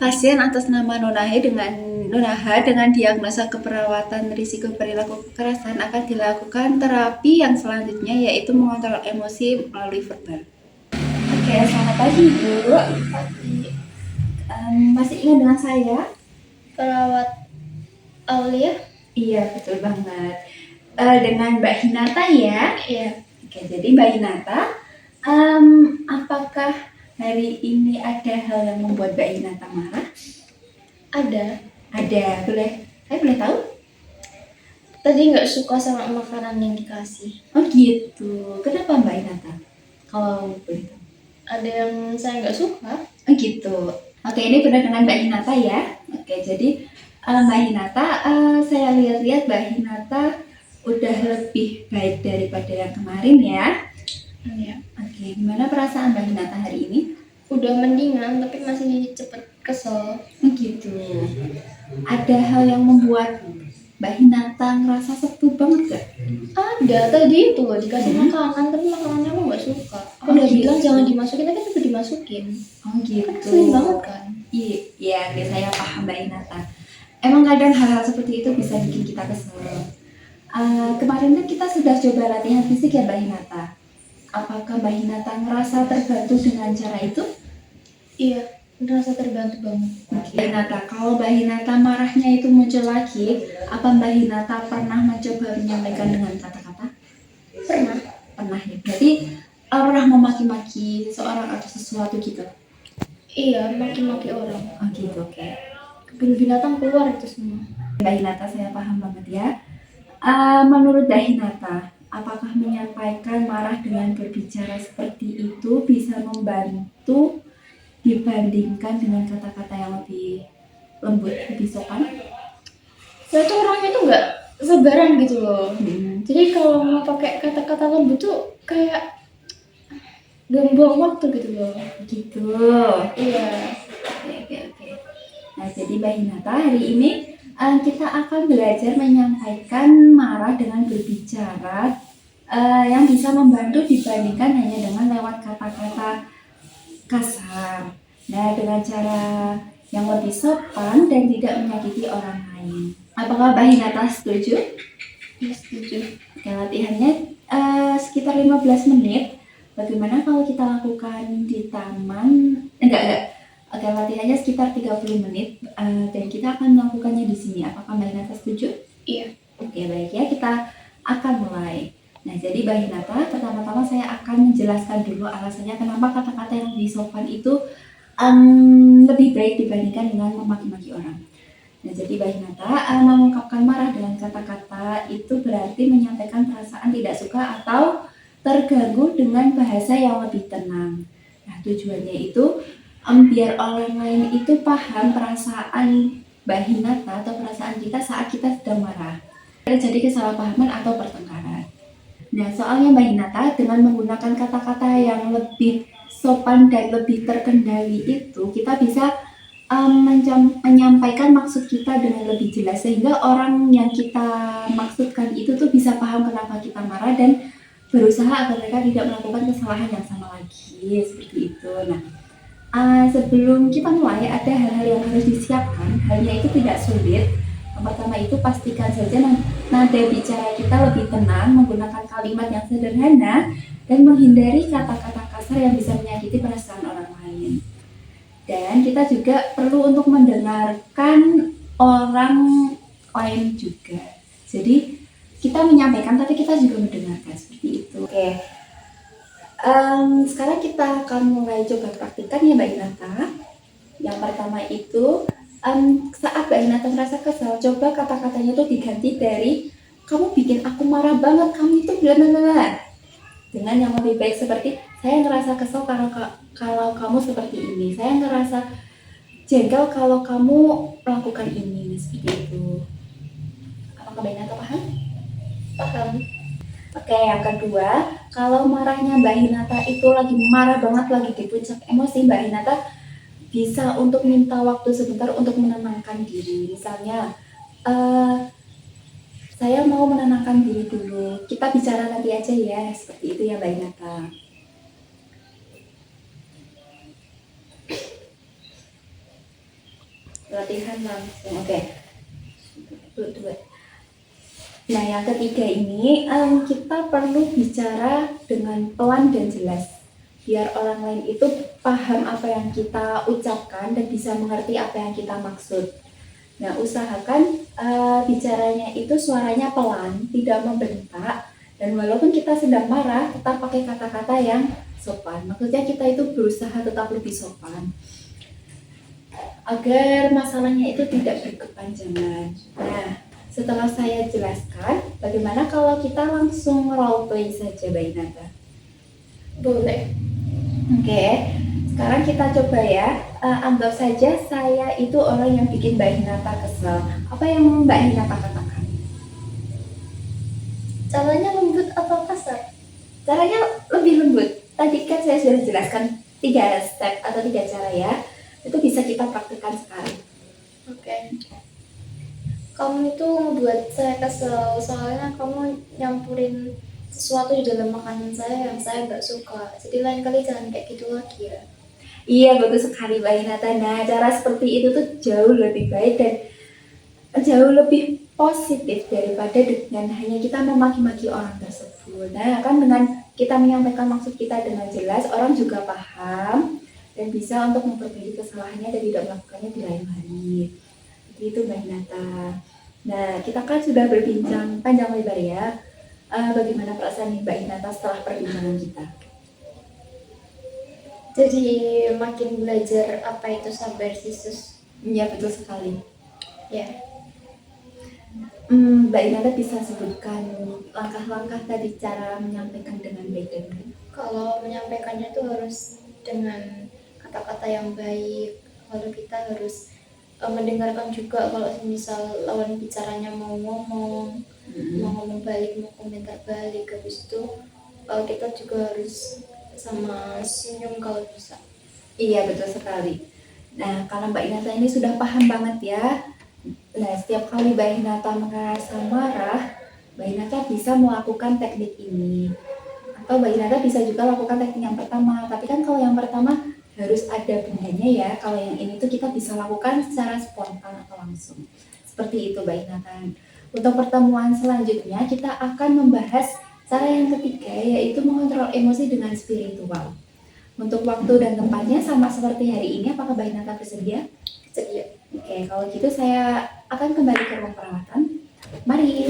Pasien atas nama Nunaha dengan diagnosa keperawatan risiko perilaku kekerasan akan dilakukan terapi yang selanjutnya, yaitu mengontrol emosi melalui verbal. Oke, selamat pagi Bu. Pagi. Masih ingat dengan saya? Perawat Aulia? Iya, betul banget. Dengan Mbak Hinata ya? Iya. Oke, jadi Mbak Hinata, apakah hari ini ada hal yang membuat Mbak Hinata marah? Ada. Saya boleh tahu? Tadi nggak suka sama makanan yang dikasih. Oh gitu. Kenapa Mbak Hinata? Kalau boleh tahu. Ada yang saya nggak suka. Oh gitu. Oke, ini benar dengan Mbak Hinata ya. Oke, jadi Mbak Hinata, saya lihat-lihat Mbak Hinata udah lebih baik daripada yang kemarin ya. Iya. Oke, gimana perasaan Mbak Hinata hari ini? Udah mendingan, tapi masih cepet kesel. Oh gitu. Ada hal yang membuat Mbak Hinata ngerasa sebel banget gak? Ada, tadi itu loh dikasih makanan, tapi makanannya aku nggak suka. Aku udah bilang jangan dimasukin, tapi tetap dimasukin. Oh gitu. Kan sering banget kan? Iya, saya paham Mbak Hinata. Emang kadang hal-hal seperti itu bisa bikin kita kesel. Kemarin kan kita sudah coba latihan fisik ya Mbak Hinata. Apakah Mbak Hinata ngerasa terbantu dengan cara itu? Iya, merasa terbantu banget. Mbak Hinata, kalau Mbak Hinata marahnya itu muncul lagi, apa Mbak Hinata pernah mencoba menyampaikan dengan kata-kata? Pernah ya. Berarti pernah memaki-maki seseorang atau sesuatu gitu? Iya, maki-maki orang. Oh gitu, oke. Kebun binatang keluar itu semua. Mbak Hinata, saya paham banget ya. Menurut Mbak Hinata, apakah menyampaikan marah dengan berbicara seperti itu bisa membantu dibandingkan dengan kata-kata yang lebih lembut, lebih sopan? Saya tuh orangnya tuh nggak sabaran gitu loh. Jadi kalau mau pakai kata-kata lembut tuh kayak buang waktu gitu loh. Gitu. Iya. Oke. Nah, jadi Mbak Hinata, hari ini kita akan belajar menyampaikan marah dengan berbicara yang bisa membantu dibandingkan hanya dengan lewat kata-kata kasar. Nah, dengan cara yang lebih sopan dan tidak menyakiti orang lain. Apakah Mbak Hinata setuju? Iya, setuju. Oke, latihannya sekitar 15 menit. Bagaimana kalau kita lakukan di taman? Enggak. Oke, latihannya sekitar 30 menit dan kita akan melakukannya di sini. Apakah Mbak Hinata setuju? Iya. Oke, baik ya, kita akan mulai. Nah, jadi Mbak Hinata, pertama-tama saya akan menjelaskan dulu alasannya kenapa kata-kata yang lebih sopan itu lebih baik dibandingkan dengan memaki-maki orang. Nah, jadi Mbak Hinata, mengungkapkan marah dengan kata-kata itu berarti menyampaikan perasaan tidak suka atau terganggu dengan bahasa yang lebih tenang. Nah, tujuannya itu biar orang lain itu paham perasaan Mbak Hinata atau perasaan kita saat kita sedang marah. Terjadi kesalahpahaman atau pertengkaran. Nah, soalnya Mbak Hinata, dengan menggunakan kata-kata yang lebih sopan dan lebih terkendali itu, kita bisa menyampaikan maksud kita dengan lebih jelas, sehingga orang yang kita maksudkan itu tuh bisa paham kenapa kita marah dan berusaha agar mereka tidak melakukan kesalahan yang sama lagi, seperti itu. Nah, sebelum kita mulai, ada hal-hal yang harus disiapkan. Halnya itu tidak sulit. Yang pertama itu pastikan saja nada bicara kita lebih tenang, menggunakan kalimat yang sederhana, dan menghindari kata-kata kasar yang bisa menyakiti perasaan orang lain. Dan kita juga perlu untuk mendengarkan orang lain juga. Jadi kita menyampaikan tapi kita juga mendengarkan, seperti itu. Oke. Sekarang kita akan mulai coba praktikkan ya Mbak Hinata. Yang pertama itu saat Mbak Hinata merasa kesal, coba kata-katanya tuh diganti dari kamu bikin aku marah banget, kamu itu bla dengan yang lebih baik, seperti saya ngerasa kesal kalau kamu seperti ini, saya ngerasa jengkel kalau kamu melakukan ini, seperti itu. Apakah Mbak Hinata paham? Paham. Oke, yang kedua, kalau marahnya Mbak Hinata itu lagi marah banget, lagi di puncak emosi, Mbak Hinata bisa untuk minta waktu sebentar untuk menenangkan diri. Misalnya, saya mau menenangkan diri dulu, kita bicara nanti aja ya, seperti itu ya Mbak Hinata. Latihan langsung. Oke. Dua. Nah, yang ketiga ini kita perlu bicara dengan pelan dan jelas. Biar orang lain itu paham apa yang kita ucapkan dan bisa mengerti apa yang kita maksud. Nah, usahakan bicaranya itu suaranya pelan, tidak membentak, dan walaupun kita sedang marah, tetap pakai kata-kata yang sopan. Maksudnya kita itu berusaha tetap lebih sopan agar masalahnya itu tidak berkepanjangan. Nah, setelah saya jelaskan, bagaimana kalau kita langsung role play saja, Mbak Inata? Boleh. Oke, sekarang kita coba ya. Anggap saja saya itu orang yang bikin Mbak Hinata kesel. Apa yang Mbak Hinata katakan? Caranya lembut atau kasar? Caranya lebih lembut. Tadi kan saya sudah jelaskan 3 step atau 3 cara ya. Itu bisa kita praktikkan sekarang. Oke. Kamu itu membuat saya kesel soalnya kamu nyampurin sesuatu di dalam makanan saya yang saya nggak suka. Jadi lain kali jangan kayak gitu lagi ya. Iya, bagus sekali Mbak Hinata. Nah, cara seperti itu tuh jauh lebih baik dan jauh lebih positif daripada dengan hanya kita memaki-maki orang tersebut. Nah, kan dengan kita menyampaikan maksud kita dengan jelas, orang juga paham dan bisa untuk memperbaiki kesalahannya dan tidak melakukannya di lain hari. Jadi itu Mbak Hinata. Nah, kita kan sudah berbincang panjang lebar ya. Bagaimana perasaan Mbak Hinata setelah perbincangan kita? Jadi makin belajar apa itu sabar sih sus. Iya, betul sekali. Ya. Mbak Inata bisa sebutkan langkah-langkah tadi cara menyampaikan dengan baik dan benar. Kalau menyampaikannya tuh harus dengan kata-kata yang baik. Lalu kita harus mendengarkan juga kalau misal lawan bicaranya mau ngomong, mau ngomong balik, mau komentar balik. Habis itu kita juga harus sama senyum kalau bisa. Iya, betul sekali. Nah, kalau Mbak Inata ini sudah paham banget ya. Nah, setiap kali Mbak Inata merasa marah, Mbak Inata bisa melakukan teknik ini. Atau Mbak Inata bisa juga lakukan teknik yang pertama. Tapi kan kalau yang pertama harus ada bundanya ya. Kalau yang ini tuh kita bisa lakukan secara spontan atau langsung. Seperti itu Mbak Inata. Untuk pertemuan selanjutnya kita akan membahas cara yang ketiga, yaitu mengontrol emosi dengan spiritual. Untuk waktu dan tempatnya sama seperti hari ini, apakah Mbak Inata bersedia? Jadi Oke, kalau gitu saya akan kembali ke ruang perawatan. Mari.